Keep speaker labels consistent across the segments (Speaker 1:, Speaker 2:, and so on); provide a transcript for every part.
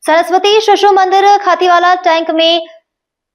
Speaker 1: सरस्वती शिशु मंदिर खातीवाला टैंक में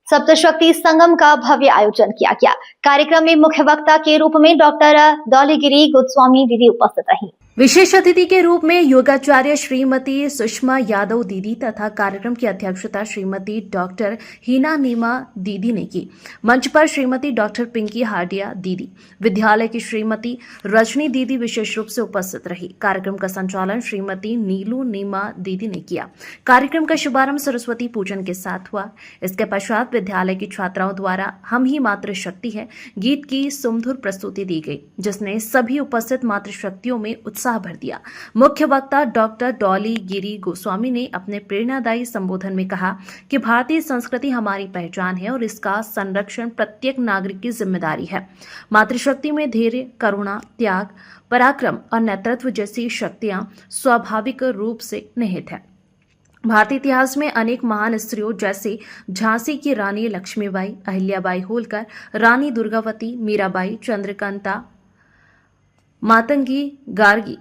Speaker 1: सप्तशक्ति संगम का भव्य आयोजन किया गया। कार्यक्रम में मुख्य वक्ता के रूप में डॉक्टर डॉलीगिरी गोस्वामी दीदी उपस्थित रही।
Speaker 2: विशेष अतिथि के रूप में योगाचार्य श्रीमती सुषमा यादव दीदी तथा कार्यक्रम की अध्यक्षता श्रीमती डॉक्टर हीना नीमा दीदी ने की। मंच पर श्रीमती डॉक्टर पिंकी हाडिया दीदी, विद्यालय की श्रीमती रजनी दीदी विशेष रूप से उपस्थित रही। कार्यक्रम का संचालन श्रीमती नीलू नीमा दीदी ने किया। कार्यक्रम का शुभारंभ सरस्वती पूजन के साथ हुआ। इसके पश्चात विद्यालय की छात्राओं द्वारा हम ही मातृ शक्ति है गीत की सुमधुर प्रस्तुति दी गई, जिसने सभी उपस्थित मातृशक्तियों में उत्साह भर दिया। मुख्य वक्ता डॉक्टर डॉली गिरी गोस्वामी ने अपने प्रेरणादायी संबोधन में कहा कि भारतीय संस्कृति हमारी पहचान है और इसका संरक्षण प्रत्येक नागरिक की जिम्मेदारी है। मातृशक्ति में धैर्य, करुणा, त्याग, पराक्रम और नेतृत्व जैसी शक्तियां स्वाभाविक रूप से निहित है। भारतीय इतिहास में अनेक महान स्त्रियों जैसे झांसी की रानी लक्ष्मीबाई, अहिल्याबाई होलकर, रानी दुर्गावती, मीराबाई, चंद्रकांता, मातंगी, गार्गी,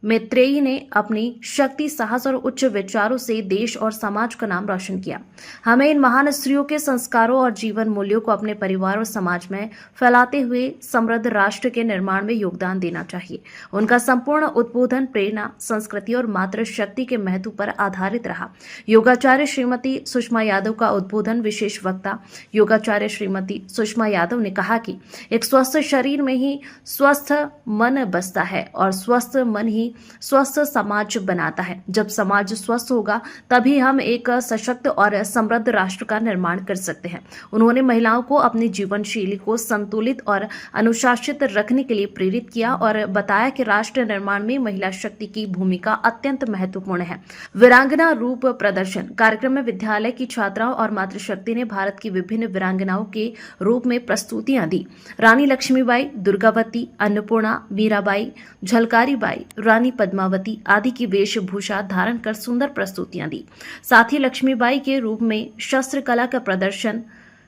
Speaker 2: मैत्रेयी ने अपनी शक्ति, साहस और उच्च विचारों से देश और समाज का नाम रोशन किया। हमें इन महान स्त्रियों के संस्कारों और जीवन मूल्यों को अपने परिवार और समाज में फैलाते हुए समृद्ध राष्ट्र के निर्माण में योगदान देना चाहिए। उनका संपूर्ण उद्बोधन प्रेरणा, संस्कृति और मातृशक्ति के महत्व पर आधारित रहा। योगाचार्य श्रीमती सुषमा यादव का उद्बोधन विशेष वक्ता योगाचार्य श्रीमती सुषमा यादव ने कहा कि एक स्वस्थ शरीर में ही स्वस्थ मन बसता है और स्वस्थ मन ही स्वस्थ समाज बनाता है। जब समाज स्वस्थ होगा तभी हम एक सशक्त और समृद्ध राष्ट्र का निर्माण कर सकते हैं। उन्होंने महिलाओं को अपनी जीवन शैली को संतुलित और अनुशासित रखने के लिए प्रेरित किया और बताया कि राष्ट्र निर्माण में महिला शक्ति की भूमिका अत्यंत महत्वपूर्ण है। वीरांगना रूप प्रदर्शन कार्यक्रम में विद्यालय की छात्राओं और मातृशक्ति ने भारत की विभिन्न वीरांगनाओं के रूप में प्रस्तुतियां दी। रानी लक्ष्मीबाई, दुर्गावती, अन्नपूर्णा, मीराबाई, झलकारी बाई, रानी पद्मावती आदि की वेशभूषा धारण कर सुंदर प्रस्तुतियां दी। साथ ही लक्ष्मीबाई के रूप में शस्त्र कला का प्रदर्शन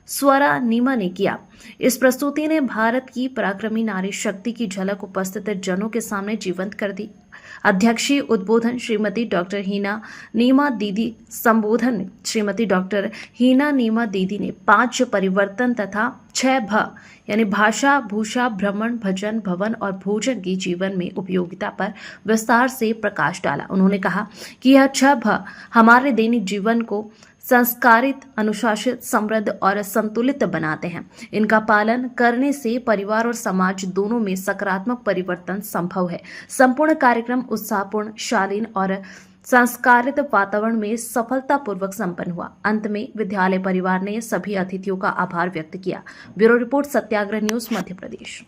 Speaker 2: स्वरा नीमा ने किया। इस प्रस्तुति ने भारत की पराक्रमी नारी शक्ति की झलक उपस्थित जनों के सामने जीवंत कर दी। अध्यक्षीय उद्बोधन श्रीमती डॉक्टर हीना नीमा दीदी संबोधन श्रीमती डॉक्टर हीना नीमा दीदी ने 5 परिवर्तन तथा 6 भ यानी भाषा, भूषा, भ्रमण, भजन, भवन और भोजन की जीवन में उपयोगिता पर विस्तार से प्रकाश डाला। उन्होंने कहा कि यह 6 भ हमारे दैनिक जीवन को संस्कारित, अनुशासित, समृद्ध और संतुलित बनाते हैं। इनका पालन करने से परिवार और समाज दोनों में सकारात्मक परिवर्तन संभव है। संपूर्ण कार्यक्रम उत्साहपूर्ण, शालीन और संस्कारित वातावरण में सफलतापूर्वक संपन्न हुआ। अंत में विद्यालय परिवार ने सभी अतिथियों का आभार व्यक्त किया। ब्यूरो रिपोर्ट, सत्याग्रह न्यूज, मध्य प्रदेश।